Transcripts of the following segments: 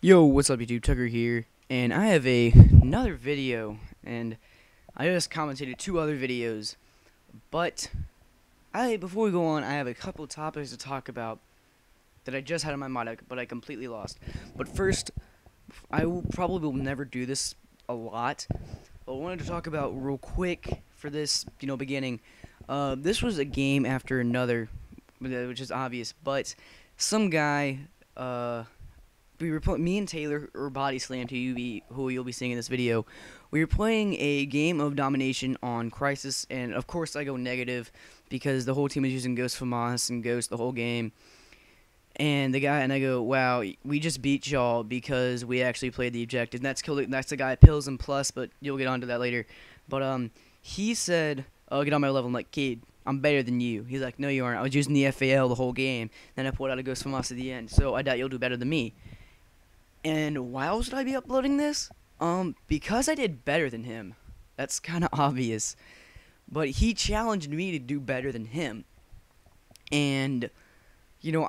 Yo, what's up YouTube, Tucker here, and I have another video, and I just commentated two other videos, but before we go on, I have a couple topics to talk about that I just had in my mind, but I completely lost. But first, probably will never do this a lot, but I wanted to talk about real quick for this, beginning. This was a game after another, which is obvious, but some guy, me and Taylor, or Body Slam, who you'll be seeing in this video. We were playing a game of domination on Crisis, and of course I go negative because the whole team is using Ghost FAMAS and Ghost the whole game. And I go, wow, we just beat y'all because we actually played the objective. And that's the guy at Pills and Plus, but you'll get onto that later. But he said, "Oh, get on my level." I'm like, "Kid, I'm better than you." He's like, "No, you aren't. I was using the FAL the whole game. Then I pulled out a Ghost FAMAS at the end, so I doubt you'll do better than me." And why else would I be uploading this? Because I did better than him. That's kind of obvious. But he challenged me to do better than him. And,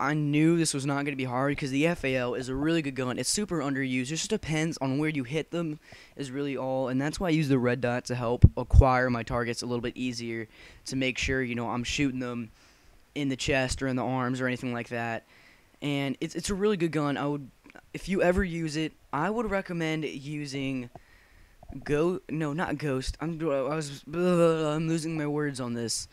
I knew this was not going to be hard because the FAL is a really good gun. It's super underused. It just depends on where you hit them is really all. And that's why I use the red dot to help acquire my targets a little bit easier to make sure, I'm shooting them in the chest or in the arms or anything like that. And it's a really good gun. If you ever use it, I would recommend using not Ghost. I'm losing my words on this.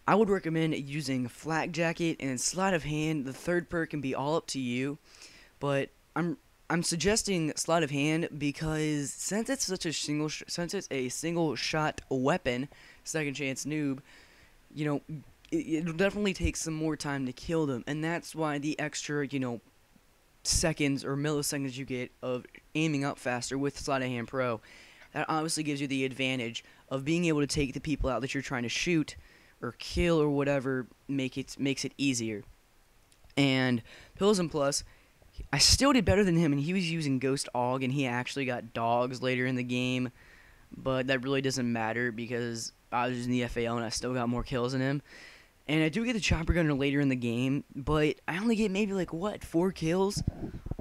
I would recommend using Flak Jacket and Sleight of Hand. The third perk can be all up to you, but I'm suggesting Sleight of Hand because since it's a single shot weapon, second chance noob, it'll definitely take some more time to kill them, and that's why the extra, seconds or milliseconds you get of aiming up faster with Sleight of Hand Pro, that obviously gives you the advantage of being able to take the people out that you're trying to shoot or kill or whatever, makes it easier. And Pills and Plus, I still did better than him, and he was using Ghost AUG, and he actually got dogs later in the game, but that really doesn't matter because I was using the FAL and I still got more kills than him. And I do get the chopper gunner later in the game, but I only get maybe 4 kills?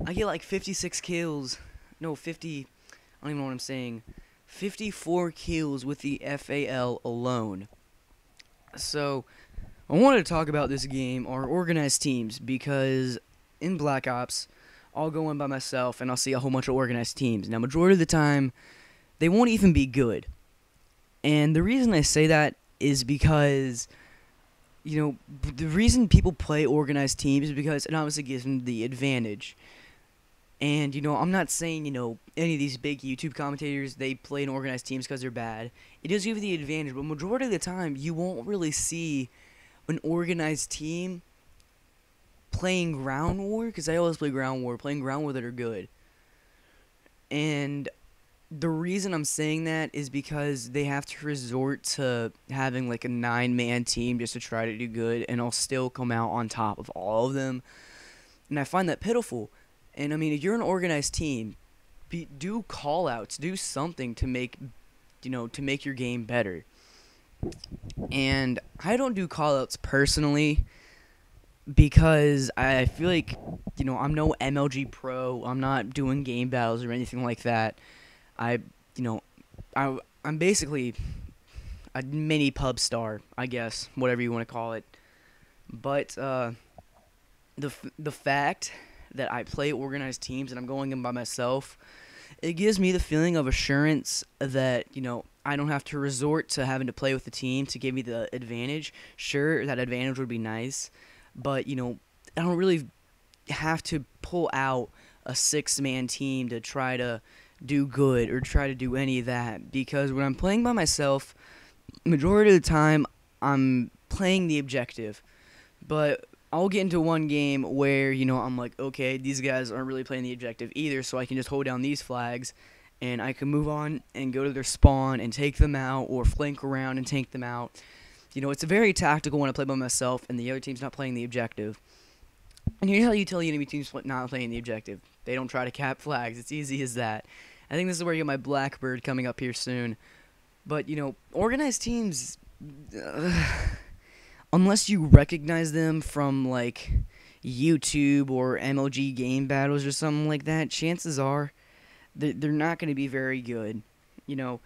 I get 56 kills. No, 50. I don't even know what I'm saying. 54 kills with the FAL alone. So, I wanted to talk about this game, or organized teams, because in Black Ops, I'll go in by myself and I'll see a whole bunch of organized teams. Now, majority of the time, they won't even be good. And the reason I say that is because the reason people play organized teams is because it obviously gives them the advantage. And, I'm not saying, any of these big YouTube commentators, they play in organized teams because they're bad. It does give you the advantage, but majority of the time, you won't really see an organized team playing ground war, because I always play ground war, playing ground war that are good. And the reason I'm saying that is because they have to resort to having a 9-man team just to try to do good, and I'll still come out on top of all of them. And I find that pitiful. And I mean, if you're an organized team, do call outs, do something to make your game better. And I don't do call outs personally because I feel like, I'm no MLG pro, I'm not doing game battles or anything like that. I'm basically a mini pub star, I guess, whatever you want to call it. But the fact that I play organized teams and I'm going in by myself, it gives me the feeling of assurance that I don't have to resort to having to play with the team to give me the advantage. Sure, that advantage would be nice, but I don't really have to pull out a 6-man team to try to do good or try to do any of that, because when I'm playing by myself, majority of the time I'm playing the objective. But I'll get into one game where I'm like, okay, these guys aren't really playing the objective either, so I can just hold down these flags and I can move on and go to their spawn and take them out, or flank around and take them out. It's a very tactical when I play by myself and the other team's not playing the objective. And here's how you tell the enemy team's not playing the objective. They don't try to cap flags. It's easy as that. I think this is where you get my Blackbird coming up here soon. But, organized teams, unless you recognize them from, YouTube or MLG game battles or something like that, chances are they're not going to be very good. You know,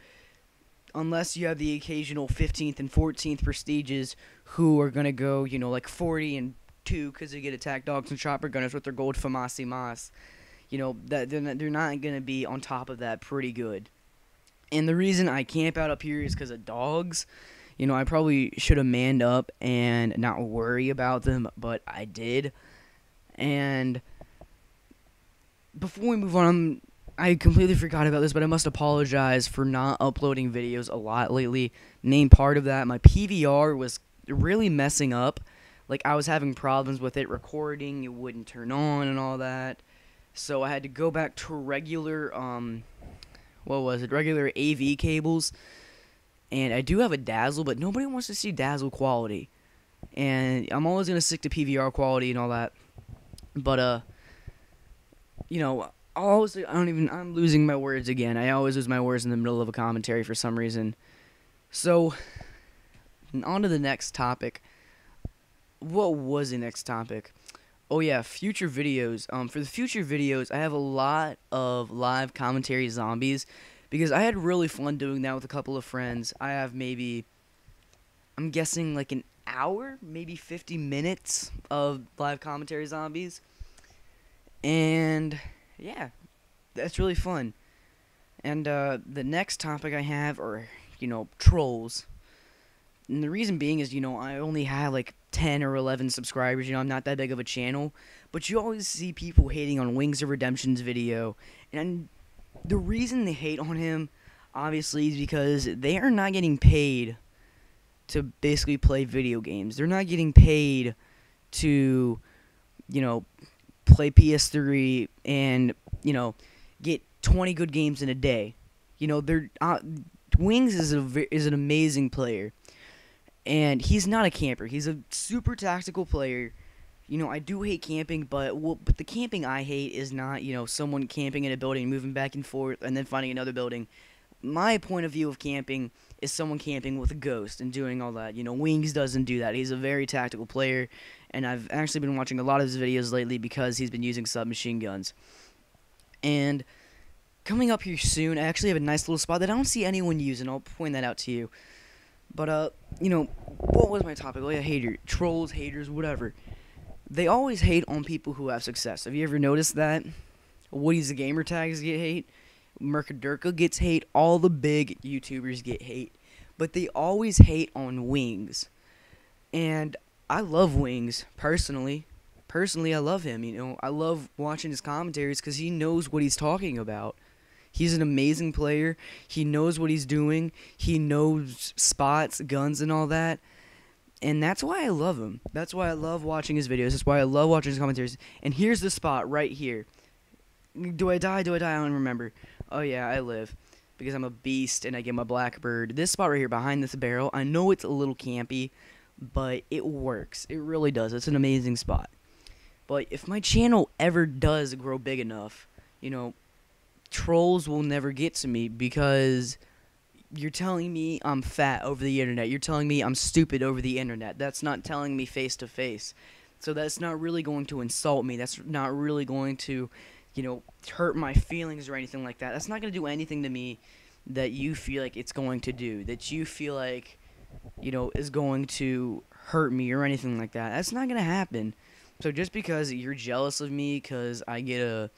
unless you have the occasional 15th and 14th prestiges who are going to go, like 40-2 because they get attack dogs and chopper gunners with their gold Famasi Mas. That they're not going to be on top of that pretty good. And the reason I camp out up here is because of dogs. I probably should have manned up and not worry about them, but I did. And before we move on, I completely forgot about this, but I must apologize for not uploading videos a lot lately. Main part of that, my PVR was really messing up. Like, I was having problems with it recording, it wouldn't turn on and all that. So I had to go back to regular, regular AV cables. And I do have a Dazzle, but nobody wants to see Dazzle quality. And I'm always going to stick to PVR quality and all that. But, I'm losing my words again. I always lose my words in the middle of a commentary for some reason. So, on to the next topic. What was the next topic? Oh yeah, future videos. For the future videos, I have a lot of live commentary zombies because I had really fun doing that with a couple of friends. I have maybe, I'm guessing like an hour, maybe 50 minutes of live commentary zombies. And yeah, that's really fun. And the next topic I have are, trolls. And the reason being is, I only have like 10 or 11 subscribers. I'm not that big of a channel. But you always see people hating on Wings of Redemption's video. And the reason they hate on him, obviously, is because they are not getting paid to basically play video games. They're not getting paid to, play PS3 and, get 20 good games in a day. Wings is an amazing player. And he's not a camper. He's a super tactical player. I do hate camping, but the camping I hate is not, someone camping in a building, moving back and forth, and then finding another building. My point of view of camping is someone camping with a ghost and doing all that. Wings doesn't do that. He's a very tactical player, and I've actually been watching a lot of his videos lately because he's been using submachine guns. And coming up here soon, I actually have a nice little spot that I don't see anyone using. I'll point that out to you. But, what was my topic? Oh, yeah, trolls, haters, whatever. They always hate on people who have success. Have you ever noticed that? Woody's the Gamer Tags get hate. Mercadurka gets hate. All the big YouTubers get hate. But they always hate on Wings. And I love Wings, personally. Personally, I love him, I love watching his commentaries because he knows what he's talking about. He's an amazing player. He knows what he's doing. He knows spots, guns, and all that. And that's why I love him. That's why I love watching his videos. That's why I love watching his commentaries. And here's the spot right here. Do I die? I don't remember. Oh, yeah, I live. Because I'm a beast and I get my Blackbird. This spot right here behind this barrel, I know it's a little campy, but it works. It really does. It's an amazing spot. But if my channel ever does grow big enough, trolls will never get to me because you're telling me I'm fat over the internet. You're telling me I'm stupid over the internet. That's not telling me face to face. So that's not really going to insult me. That's not really going to, hurt my feelings or anything like that. That's not going to do anything to me that you feel like it's going to do. That you feel like, is going to hurt me or anything like that. That's not going to happen. So just because you're jealous of me because I get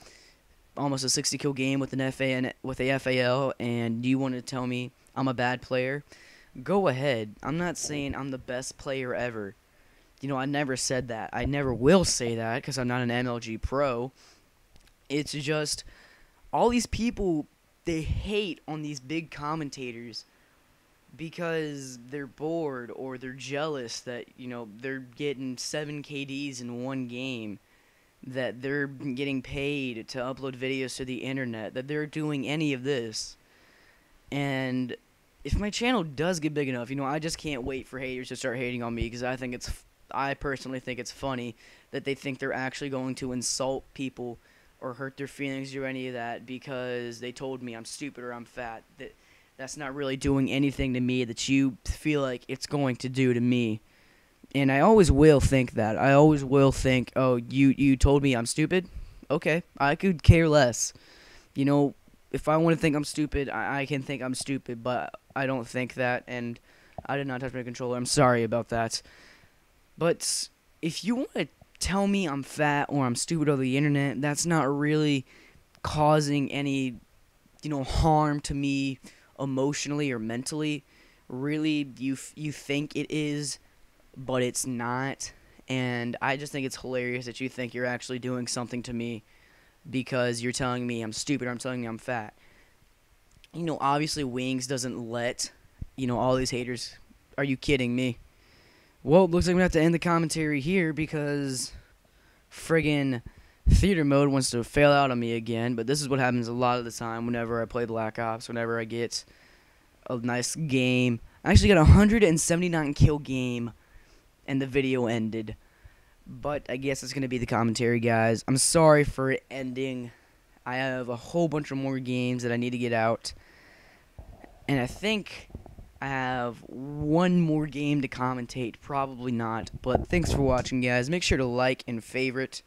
almost a 60 kill game with a FAL and you want to tell me I'm a bad player, go ahead. I'm not saying I'm the best player ever. I never said that. I never will say that because I'm not an MLG pro. It's just all these people, they hate on these big commentators because they're bored or they're jealous that, they're getting 7 KDs in one game, that they're getting paid to upload videos to the internet, that they're doing any of this. And if my channel does get big enough, I just can't wait for haters to start hating on me because I personally think it's funny that they think they're actually going to insult people or hurt their feelings or any of that because they told me I'm stupid or I'm fat. That's not really doing anything to me that you feel like it's going to do to me. And I always will think that. I always will think, oh, you told me I'm stupid? Okay, I could care less. You know, if I want to think I'm stupid, I can think I'm stupid, but I don't think that, and I did not touch my controller. I'm sorry about that. But if you want to tell me I'm fat or I'm stupid over the internet, that's not really causing any, harm to me emotionally or mentally. Really, you think it is, but it's not. And I just think it's hilarious that you think you're actually doing something to me because you're telling me I'm stupid or I'm telling you I'm fat. Obviously Wings doesn't let, all these haters. Are you kidding me? Well, it looks like we have to end the commentary here because friggin' theater mode wants to fail out on me again. But this is what happens a lot of the time whenever I play Black Ops, whenever I get a nice game. I actually got a 179 kill game and the video ended. But I guess it's going to be the commentary, guys. I'm sorry for it ending. I have a whole bunch of more games that I need to get out. And I think I have one more game to commentate. Probably not. But thanks for watching, guys. Make sure to like and favorite.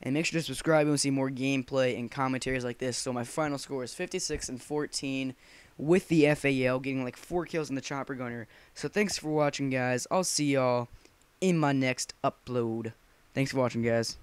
And make sure to subscribe if you want to see more gameplay and commentaries like this. So my final score is 56-14 with the FAL, getting like 4 kills in the chopper gunner. So thanks for watching, guys. I'll see y'all in my next upload. Thanks for watching, guys.